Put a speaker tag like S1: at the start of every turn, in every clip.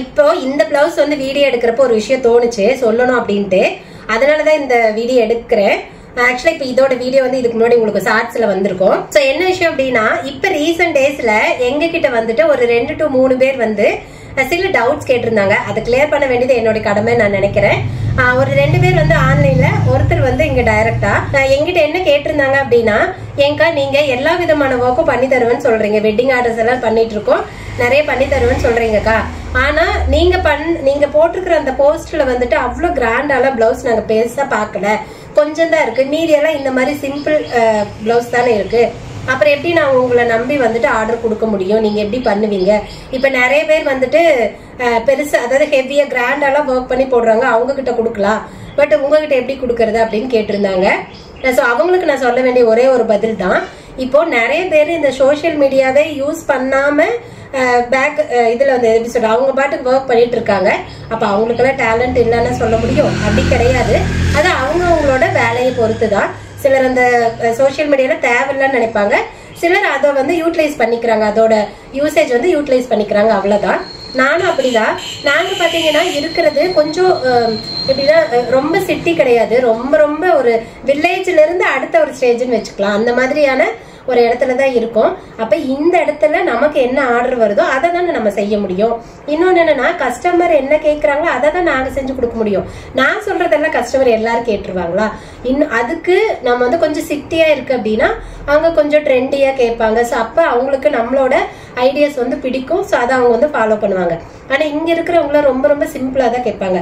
S1: இப்போ இந்த பிளவுஸ் வந்து வீடியோ எடுக்கிறப்போ ஒரு விஷயம் தோணுச்சு சொல்லணும் அப்படின்ட்டு, அதனாலதான் இந்த வீடியோ எடுக்கிறேன். ஆக்சுவலா இப்ப இதோட வீடியோ வந்து இதுக்கு முன்னாடி உங்களுக்கு ஷார்ட்ஸ்ல வந்திருக்கும். சோ என்ன விஷயம் அப்படின்னா, இப்ப ரீசன்ட் டேஸ்ல எங்க கிட்ட வந்துட்டு ஒரு 2 to 3 பேர் வந்து சில டவுட்ஸ் கேட்டிருந்தாங்க. அதை கிளியர் பண்ண வேண்டியது என்னோட கடமை நான் நினைக்கிறேன். ஒரு 2 பேர் வந்து ஆன்லைன்ல, ஒருத்தர் வந்து இங்க டைரக்டா எங்கிட்ட என்ன கேட்டிருந்தாங்க அப்படின்னா, ஏங்கா நீங்க எல்லா விதமான ஒர்க்கும் பண்ணி தருவேன்னு சொல்றீங்க, வெட்டிங் ஆர்டர்ஸ் எல்லாம் பண்ணிட்டு இருக்கோம், நிறைய பண்ணி தருவேன்னு சொல்றீங்கக்கா. ஆனா நீங்க போட்டிருக்கிற அந்த போஸ்ட்ல வந்துட்டு அவ்வளவு கிராண்டால பிளவுஸ் நாங்க பெருசா பாக்கல, கொஞ்சம் தான் இருக்கு, மீதி எல்லாம் இந்த மாதிரி சிம்பிள் பிளவுஸ் தானே இருக்கு. அப்புறம் எப்படி நான் உங்களை நம்பி வந்துட்டு ஆர்டர் கொடுக்க முடியும், நீங்க எப்படி பண்ணுவீங்க? இப்ப நிறைய பேர் வந்துட்டு பெருசா, அதாவது ஹெவியா கிராண்டாலாம் ஒர்க் பண்ணி போடுறாங்க, அவங்க கிட்ட கொடுக்கலாம், பட் உங்ககிட்ட எப்படி கொடுக்கறது அப்படின்னு கேட்டிருந்தாங்க. ஸோ அவங்களுக்கு நான் சொல்ல வேண்டிய ஒரே ஒரு பதில் தான், இப்போ நிறைய பேர் இந்த சோசியல் மீடியாவே யூஸ் பண்ணாம பேக் இதுல வந்து எப்படி சொல்ற, அவங்க பாட்டுக்கு ஒர்க் பண்ணிட்டு இருக்காங்க. அப்ப அவங்களுக்கெல்லாம் டேலண்ட் இல்லைன்னு சொல்ல முடியும்? அப்படி கிடையாது. அது அவங்களோட வேலையை பொறுத்து தான். சிலர் அந்த சோசியல் மீடியால தேவையில்லைன்னு நினைப்பாங்க, சிலர் அதை வந்து யூட்டிலைஸ் பண்ணிக்கிறாங்க, அதோட யூசேஜ் வந்து யூட்டிலைஸ் பண்ணிக்கிறாங்க, அவ்வளவுதான். நானும் அப்படிதான். நாங்க பாத்தீங்கன்னா இருக்கிறது கொஞ்சம் எப்படின்னா ரொம்ப சிட்டி கிடையாது, ரொம்ப ரொம்ப ஒரு வில்லேஜ்ல இருந்து அடுத்த ஒரு ஸ்டேஜ்னு வச்சுக்கலாம், அந்த மாதிரியான ஒரு இடத்துலதான் இருக்கும். அப்ப இந்த இடத்துல நமக்கு என்ன ஆர்டர் வருதோ அதை தானே நம்ம செய்ய முடியும். இன்னொன்னு என்னன்னா, கஸ்டமர் என்ன கேட்கறாங்களோ அதை தான் நாங்க செஞ்சு கொடுக்க முடியும். நான் சொல்றதெல்லாம் கஸ்டமர் எல்லாரும் கேட்டுருவாங்களா? இன்னும் அதுக்கு நம்ம வந்து கொஞ்சம் சிட்டியா இருக்கு அப்படின்னா அவங்க கொஞ்சம் ட்ரெண்டியா கேட்பாங்க. ஸோ அப்ப அவங்களுக்கு நம்மளோட ஐடியாஸ் வந்து பிடிக்கும். ஸோ அதை அவங்க வந்து ஃபாலோ பண்ணுவாங்க. ஆனா இங்க இருக்கிறவங்கள ரொம்ப ரொம்ப சிம்பிளா தான் கேட்பாங்க.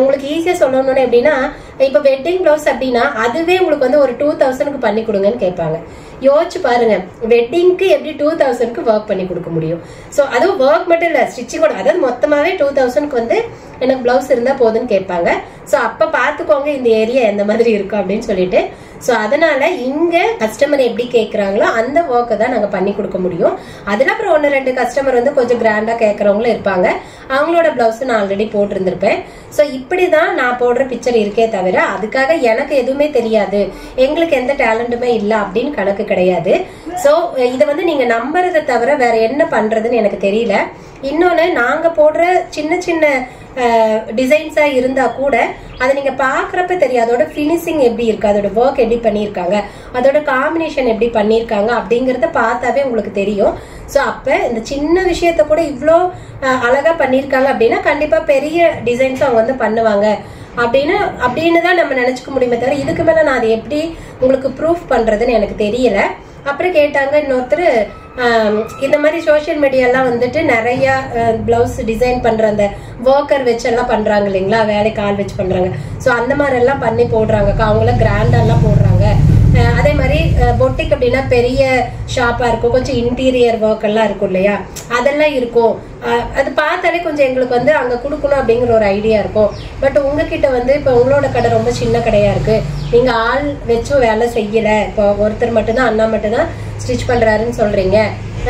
S1: உங்களுக்கு ஈஸியா சொல்லணும்னு எப்படின்னா, இப்ப வெட்டிங் பிளவுஸ் அப்படின்னா அதுவே உங்களுக்கு வந்து ஒரு 2000க்கு பண்ணி கொடுங்கன்னு கேட்பாங்க. யோசிச்சு பாருங்க, வெட்டிங்க்கு எப்படி 2000க்கு ஒர்க் பண்ணி கொடுக்க முடியும்? ஸோ அதுவும் ஒர்க் மட்டும் இல்ல, ஸ்டிச்சிங்கோட, அதாவது மொத்தமாவே 2000க்கு வந்து எனக்கு பிளவுஸ் இருந்தா போதுன்னு கேட்பாங்க. ஸோ அப்ப பாத்துக்கோங்க இந்த ஏரியா எந்த மாதிரி இருக்கும் அப்படின்னு சொல்லிட்டு. ஸோ அதனால இங்க கஸ்டமர் எப்படி கேட்கறாங்களோ அந்த ஒர்க்கை தான் நாங்க பண்ணி கொடுக்க முடியும். அதுல அப்புறம் 1-2 கஸ்டமர் வந்து கொஞ்சம் கிராண்டா கேட்கறவங்களும் இருப்பாங்க, அவங்களோட பிளவுஸ் நான் ஆல்ரெடி போட்டிருந்திருப்பேன். ஸோ இப்படிதான் நான் போடுற பிக்சர் இருக்கே தவிர அதுக்காக எனக்கு எதுவுமே தெரியாது, எங்களுக்கு எந்த டேலண்ட்டுமே இல்ல அப்படின்னு கணக்கு கிடையாது. ஸோ இதை வந்து நீங்க நம்புறதை தவிர வேற என்ன பண்றதுன்னு எனக்கு தெரியல. இன்னொன்னு, நாங்க போடுற சின்ன சின்ன டிசைன்ஸா இருந்தா கூட அதை நீங்க பாக்குறப்ப தெரியும் அதோட பினிஷிங் எப்படி இருக்கு, அதோட ஒர்க் எப்படி பண்ணிருக்காங்க, அதோட காம்பினேஷன் எப்படி பண்ணிருக்காங்க அப்படிங்கறத பார்த்தாவே உங்களுக்கு தெரியும். சோ அப்ப இந்த சின்ன விஷயத்த கூட இவ்வளோ அழகா பண்ணிருக்காங்க அப்படின்னா கண்டிப்பா பெரிய டிசைன்ஸ் அவங்க வந்து பண்ணுவாங்க அப்படின்னு தான் நம்ம நினைச்சுக்க முடியுமே தவிர இதுக்கு மேல நான் அதை எப்படி உங்களுக்கு ப்ரூஃப் பண்றதுன்னு எனக்கு தெரியல. அப்புறம் கேட்டாங்க இன்னொருத்தர், இந்த மாதிரி சோசியல் மீடியாலாம் வந்துட்டு நிறைய பிளவுஸ் டிசைன் பண்ற அந்த ஒர்க்கர் வச்சு எல்லாம் பண்றாங்க இல்லைங்களா, வேலைக்கு ஆள் வச்சு பண்றாங்க. ஸோ அந்த மாதிரி எல்லாம் பண்ணி போடுறாங்கக்கா, அவங்களாம் கிராண்டா எல்லாம் போடுறாங்க. அதே மாதிரி பொட்டிக் அப்படின்னா பெரிய ஷாப்பா இருக்கும், கொஞ்சம் இன்டீரியர் ஒர்க் எல்லாம் இருக்கும் இல்லையா, அதெல்லாம் இருக்கும். அது பார்த்தாலே கொஞ்சம் எங்களுக்கு வந்து அங்க கொடுக்கணும் அப்படிங்கிற ஒரு ஐடியா இருக்கும். பட் உங்ககிட்ட வந்து இப்ப உங்களோட கடை ரொம்ப சின்ன கடையா இருக்கு, நீங்க ஆள் வச்சும் வேலை செய்யல, இப்போ ஒருத்தர் மட்டும்தான், அண்ணா மட்டும்தான் ஸ்டிச் பண்றாருன்னு சொல்றீங்க.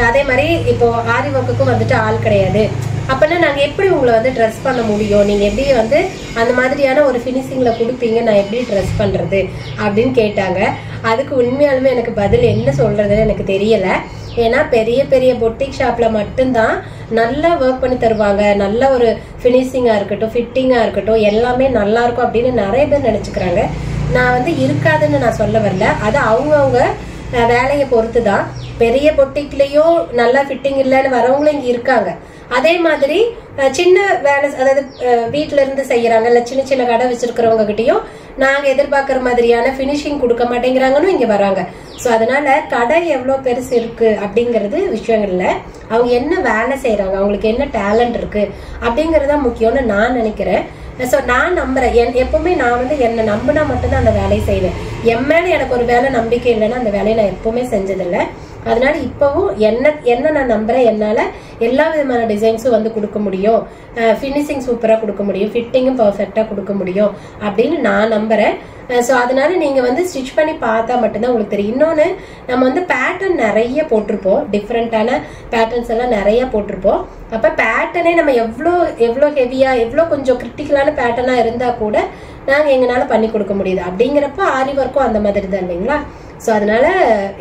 S1: அதே மாதிரி இப்போ ஆரி ஒர்க்குக்கும் வந்துட்டு ஆள் கிடையாது, அப்பெல்லாம் நாங்க எப்படி உங்களை வந்து ட்ரெஸ் பண்ண முடியும், நீங்க எப்படி வந்து அந்த மாதிரியான ஒரு பினிஷிங்ல கொடுப்பீங்க, நான் எப்படி ட்ரெஸ் பண்றது அப்படின்னு கேட்டாங்க. அதுக்கு உண்மையாலுமே எனக்கு பதில் என்ன சொல்றதுன்னு எனக்கு தெரியல. ஏன்னா பெரிய பெரிய பொட்டிக் ஷாப்ல மட்டும்தான் நல்லா ஒர்க் பண்ணி தருவாங்க, நல்ல ஒரு பினிஷிங்கா இருக்கட்டும், ஃபிட்டிங்கா இருக்கட்டும், எல்லாமே நல்லா இருக்கும் அப்படின்னு நிறைய பேர் நினைச்சுக்கிறாங்க. நான் வந்து இருக்காதுன்னு நான் சொல்ல வரல, அது அவங்கவுங்க வேலையை பொறுத்து தான். பெரிய பொட்டிக்லயும் நல்லா ஃபிட்டிங் இல்லைன்னு வரவங்களும் இங்க இருக்காங்க. அதே மாதிரி சின்ன வேலை, அதாவது வீட்டுல இருந்து செய்யறாங்க இல்ல சின்ன சின்ன கடை வச்சிருக்கிறவங்க கிட்டயும் நாங்க எதிர்பார்க்கிற மாதிரியான பினிஷிங் கொடுக்க மாட்டேங்கிறாங்கன்னு இங்க வராங்க. சோ அதனால கடை எவ்வளவு பெருசு இருக்கு அப்படிங்கறது விஷயம் இல்ல, அவங்க என்ன வேலை செய்யறாங்க, அவங்களுக்கு என்ன டேலண்ட் இருக்கு அப்படிங்கறதுதான் முக்கியம்னு நான் நினைக்கிறேன். ஸோ நான் நம்புறேன், எப்பவுமே நான் வந்து என்னை நம்பினா மட்டும்தான் அந்த வேலையை செய்வேன். என் மேல எனக்கு ஒரு வேலை நம்பிக்கை இல்லைன்னா அந்த வேலையை நான் எப்பவுமே செஞ்சதில்லை. அதனால இப்பவும் என்ன நான் நம்புறேன், என்னால எல்லா விதமான டிசைன்ஸும் வந்து கொடுக்க முடியும், ஃபினிஷிங் சூப்பரா கொடுக்க முடியும், ஃபிட்டிங்கும் பர்ஃபெக்டா கொடுக்க முடியும் அப்படின்னு நான் நம்புறேன். ஸோ அதனால நீங்க வந்து ஸ்டிச் பண்ணி பார்த்தா மட்டும்தான் உங்களுக்கு தெரியும். இன்னொன்னு, நம்ம வந்து பேட்டர்ன் நிறைய போட்டிருப்போம், டிஃப்ரெண்டான பேட்டர்ன்ஸ் எல்லாம் நிறைய போட்டிருப்போம். அப்ப பேட்டர்னே நம்ம எவ்வளோ ஹெவியா, எவ்வளோ கொஞ்சம் கிரிட்டிக்கலான பேட்டர்னா இருந்தா கூட நாங்க எங்கனால பண்ணி கொடுக்க முடியுது. அப்படிங்கிறப்ப ஆரி ஒர்க்கும் அந்த மாதிரி தான் இல்லைங்களா. ஸோ அதனால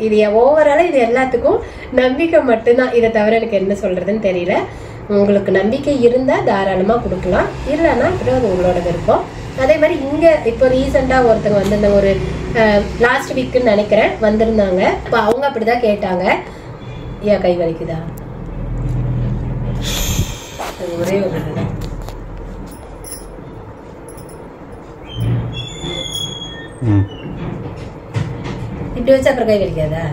S1: இது ஓவராலா இது எல்லாத்துக்கும் நம்பிக்கை மட்டும்தான், இதை தவிர எனக்கு என்ன சொல்றதுன்னு தெரியல. உங்களுக்கு நம்பிக்கை இருந்தா தாராளமா கொடுக்கலாம், இல்லைன்னா அப்புறம் அது உங்களோட விருப்பம். அதே மாதிரி இங்க இப்போ ரீசெண்டா ஒருத்தங்க வந்திருந்தாங்க, ஒரு லாஸ்ட் வீக்குன்னு நினைக்கிறேன் வந்திருந்தாங்க. இப்போ அவங்க அப்படிதான் கேட்டாங்க, ஏன் கை வலிக்குதா, ஒரே ஒரு இப்படி வச்சு அப்புறம் கை வலிக்காதா.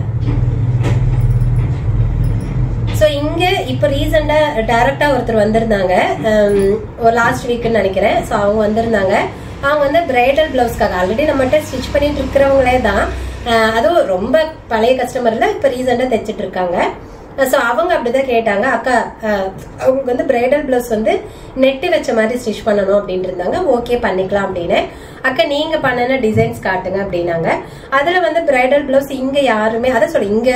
S1: ஸோ இங்க இப்போ ரீசெண்டா டைரக்டா ஒருத்தர் வந்திருந்தாங்க, ஒரு லாஸ்ட் வீக்குன்னு நினைக்கிறேன். ஸோ அவங்க வந்திருந்தாங்க. அவங்க வந்து பிரைடல் பிளவுஸ்க்காக ஆல்ரெடி நம்மகிட்ட ஸ்டிச் பண்ணிட்டு இருக்கிறவங்களே தான், அதுவும் ரொம்ப பழைய கஸ்டமர்ல இப்போ ரீசெண்டா தைச்சிட்டு இருக்காங்க. ஸோ அவங்க அப்படிதான் கேட்டாங்க, அக்கா அவங்களுக்கு வந்து பிரைடல் பிளவுஸ் வந்து நெட்டு வச்ச மாதிரி ஸ்டிச் பண்ணணும் அப்படின்ட்டு இருந்தாங்க. ஓகே பண்ணிக்கலாம் அப்படின்னு. அக்கா நீங்க பண்ணன டிசைன்ஸ் காட்டுங்க அப்படின்னாங்க. அதுல வந்து பிரைடல் பிளவுஸ் இங்க யாருமே அதை சொல்லி, இங்க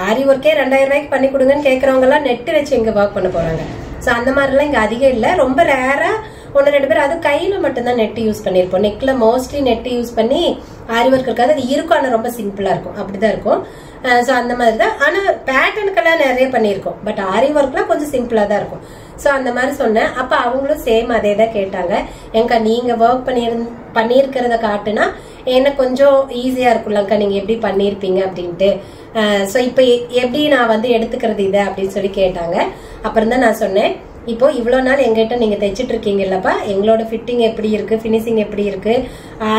S1: ஆரி ஒர்க்கே 2000 ரூபாய்க்கு பண்ணி கொடுங்கன்னு கேட்கறவங்க எல்லாம் நெட்டு வச்சு இங்க ஒர்க் பண்ண போறாங்க. ஸோ அந்த மாதிரிலாம் இங்க அதிகம் இல்லை, ரொம்ப ரேரா 1-2 பேர். அது கையில மட்டும்தான் நெட் யூஸ் பண்ணிருப்போம். நெக்ல மோஸ்ட்லி நெட் யூஸ் பண்ணி ஆரி ஒர்க் இருக்காது, அது இருக்கும், ஆனா ரொம்ப சிம்பிளா இருக்கும், அப்படிதான் இருக்கும். ஸோ அந்த மாதிரி தான். ஆனா பேட்டர்னுக்கெல்லாம் நிறைய பண்ணிருக்கோம், பட் ஆரி ஒர்க்லாம் கொஞ்சம் சிம்பிளா தான் இருக்கும். ஸோ அந்த மாதிரி சொன்னேன். அப்ப அவங்களும் சேம் அதே தான் கேட்டாங்க, எங்க நீங்க ஒர்க் பண்ணிருக்கிறத காட்டுனா எனக்கு கொஞ்சம் ஈஸியா இருக்கும்லக்கா, நீங்க எப்படி பண்ணிருப்பீங்க அப்படின்ட்டு. ஸோ இப்ப எப்படி நான் வந்து எடுத்துக்கிறது இதை அப்படின்னு சொல்லி கேட்டாங்க. அப்புறம் தான் நான் சொன்னேன், இப்போ இவ்வளவு நாள் எங்கிட்ட நீங்க தைச்சிட்டு இருக்கீங்கல்லப்பா, எங்களோட ஃபிட்டிங் எப்படி இருக்கு, பினிஷிங் எப்படி இருக்கு,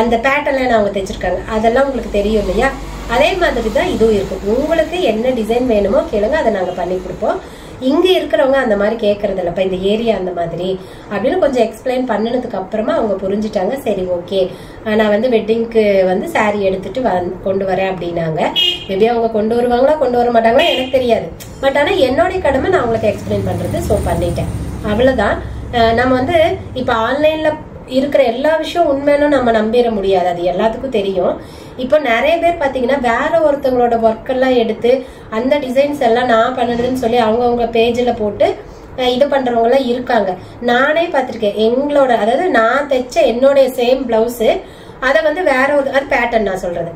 S1: அந்த பேட்டர்ன்ல அவங்க தைச்சிருக்காங்க, அதெல்லாம் உங்களுக்கு தெரியும் இல்லையா. அதே மாதிரி தான் இதுவும் இருக்கும். உங்களுக்கு என்ன டிசைன் வேணுமோ கேளுங்க, அதை நாங்க பண்ணி கொடுப்போம். இங்க இருக்கிறவங்க அந்த மாதிரி கேட்கறது இல்லப்பா, இந்த ஏரியா அந்த மாதிரி அப்படின்னு கொஞ்சம் எக்ஸ்பிளைன் பண்ணினதுக்கு அப்புறமா அவங்க புரிஞ்சுட்டாங்க. சரி ஓகே, நான் வந்து வெட்டிங்க்கு வந்து சாரி எடுத்துட்டு கொண்டு வரேன் அப்படின்னாங்க. மேபி அவங்க கொண்டு வருவாங்களா கொண்டு வர மாட்டாங்களா எனக்கு தெரியாது, பட் ஆனா என்னுடைய கடமை நான் உங்களுக்கு எக்ஸ்பிளைன் பண்றது. ஸோ பண்ணிட்டேன், அவ்வளவுதான். நம்ம வந்து இப்ப ஆன்லைன்ல இருக்கிற எல்லா விஷயம் உண்மைன்னு நம்ம நம்பிட முடியாது, அது எல்லாத்துக்கும் தெரியும். இப்போ நிறைய பேர் பாத்தீங்கன்னா வேற ஒருத்தவங்களோட ஒர்க் எல்லாம் எடுத்து அந்த டிசைன்ஸ் எல்லாம் நான் பண்ணுறதுன்னு சொல்லி அவங்கவுங்க பேஜ்ல போட்டு இது பண்றவங்க எல்லாம் இருக்காங்க. நானே பார்த்திருக்கேன், எங்களோட அதாவது நான் தைச்ச என்னுடைய சேம் பிளவுஸ் அதை வந்து வேற ஒரு பேட்டர்ன், நான் சொல்றது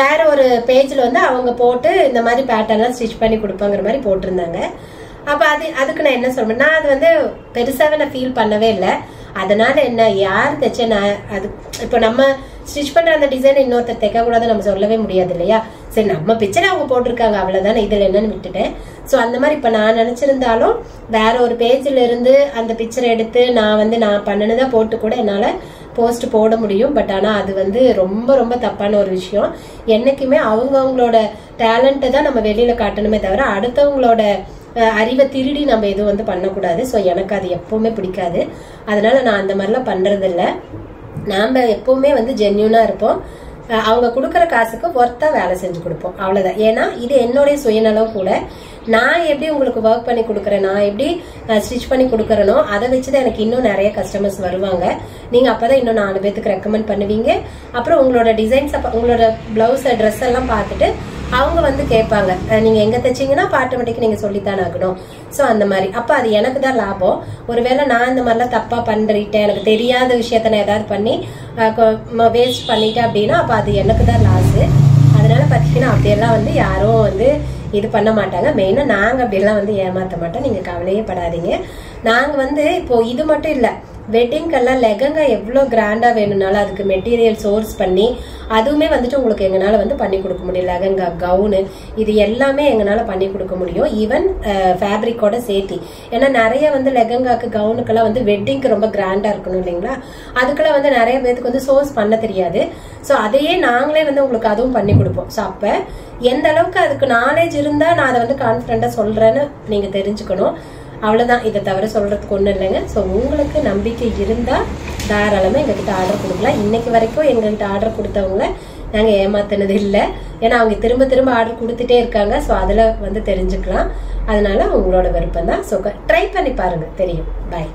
S1: வேற ஒரு பேஜ்ல வந்து அவங்க போட்டு இந்த மாதிரி பேட்டர்ன்லாம் ஸ்டிச் பண்ணி கொடுப்பாங்கிற மாதிரி போட்டிருந்தாங்க. அப்ப அதுக்கு நான் என்ன சொல்றேன், நான் அது வந்து பெருசாவே நான் ஃபீல் பண்ணவே இல்லை. அதனால என்ன, யார் தைச்ச நான் அது இப்போ நம்ம ஸ்டிச் பண்ற அந்த டிசைன் இன்னொருத்தர் தைக்க கூடாது நம்ம சொல்லவே முடியாது இல்லையா. சரி நம்ம பிக்சர் அவங்க போட்டிருக்காங்க அவ்வளவுதானே, இதுல என்னன்னு விட்டுட்டேன். ஸோ அந்த மாதிரி இப்ப நான் நினைச்சிருந்தாலும் வேற ஒரு பேஜ்ல இருந்து அந்த பிக்சர் எடுத்து நான் வந்து நான் பண்ணனதா போட்டு கூட என்னால போஸ்ட் போட முடியும். பட் ஆனா அது வந்து ரொம்ப ரொம்ப தப்பான ஒரு விஷயம். என்னைக்குமே அவங்கவுங்களோட டேலண்ட்டை தான் நம்ம வெளியில காட்டணுமே தவிர அடுத்தவங்களோட அறிவை திருடி நம்ம எதுவும் வந்து பண்ணக்கூடாது. ஸோ எனக்கு அது எப்பவுமே பிடிக்காது, அதனால நான் அந்த மாதிரிலாம் பண்றது இல்லை. நாம எப்பவுமே வந்து ஜென்யூனா இருப்போம், அவங்க கொடுக்குற காசுக்கு ஒர்த்தா வேலை செஞ்சு கொடுப்போம், அவ்வளவுதான். ஏன்னா இது என்னுடைய சுயநலம் கூட. நான் எப்படி உங்களுக்கு ஒர்க் பண்ணி கொடுக்குறேன், நான் எப்படி ஸ்டிச் பண்ணி கொடுக்குறேனோ அதை வச்சுதான் எனக்கு இன்னும் நிறைய கஸ்டமர்ஸ் வருவாங்க. நீங்க அப்பதான் இன்னும் 4 பேருக்கு ரெக்கமெண்ட் பண்ணுவீங்க. அப்புறம் உங்களோட டிசைன்ஸ், உங்களோட பிளவுஸ் ட்ரெஸ் எல்லாம் பார்த்துட்டு அவங்க வந்து கேட்பாங்க, நீங்க எங்க தைச்சீங்கன்னா ஆட்டோமேட்டிக் நீங்க சொல்லித்தானே ஆகணும். ஸோ அந்த மாதிரி அப்ப அது எனக்கு தான் லாபம். ஒருவேளை நான் இந்த மாதிரிலாம் தப்பா பண்ணிட்டேன், எனக்கு தெரியாத விஷயத்த நான் ஏதாவது பண்ணி வேஸ்ட் பண்ணிட்டேன் அப்படின்னா அப்ப அது எனக்கு தான் லாஸ். அதனால பாத்தீங்கன்னா அப்படியெல்லாம் வந்து யாரும் வந்து இது பண்ண மாட்டாங்க. மெயினா நாங்க அப்படியெல்லாம் வந்து ஏமாத்த மாட்டோம், நீங்க கவலையே படாதீங்க. நாங்க வந்து இப்போ இது மட்டும் இல்ல, வெட்டிங்கெல்லாம் லெகங்கா எவ்வளவு கிராண்டா வேணும்னாலும் அதுக்கு மெட்டீரியல் சோர்ஸ் பண்ணி அதுவுமே வந்துட்டு உங்களுக்கு எங்கனால வந்து பண்ணி கொடுக்க முடியும். லெகங்கா, கவுனு, இது எல்லாமே எங்கனால பண்ணி கொடுக்க முடியும், ஈவன் ஃபேப்ரிக்கோட சேர்த்தி. ஏன்னா நிறைய வந்து லெகங்காக்கு கவுனுக்கெல்லாம் வந்து வெட்டிங்க்கு ரொம்ப கிராண்டா இருக்கணும் இல்லைங்களா, அதுக்கெல்லாம் வந்து நிறைய பேருக்கு வந்து சோர்ஸ் பண்ண தெரியாது. ஸோ அதையே நாங்களே வந்து உங்களுக்கு அதுவும் பண்ணி கொடுப்போம். ஸோ அப்ப எந்த அளவுக்கு அதுக்கு நாலேஜ் இருந்தா நான் அதை வந்து கான்ஃபிடண்டா சொல்றேன்னு நீங்க தெரிஞ்சுக்கணும், அவ்வளவுதான். இதை தவிர சொல்றதுக்கு ஒண்ணும் இல்லைங்க. ஸோ உங்களுக்கு நம்பிக்கை இருந்தா தாராளமா எங்ககிட்ட ஆர்டர் கொடுக்கலாம். இன்னைக்கு வரைக்கும் எங்ககிட்ட ஆர்டர் கொடுத்தவங்கள நாங்க ஏமாத்தினது இல்லை, ஏன்னா அவங்க திரும்ப திரும்ப ஆர்டர் கொடுத்துட்டே இருக்காங்க. ஸோ அதுல வந்து தெரிஞ்சுக்கலாம். அதனால உங்களோட விருப்பம் தான். ஸோ ட்ரை பண்ணி பாருங்க, தெரியும். பாய்.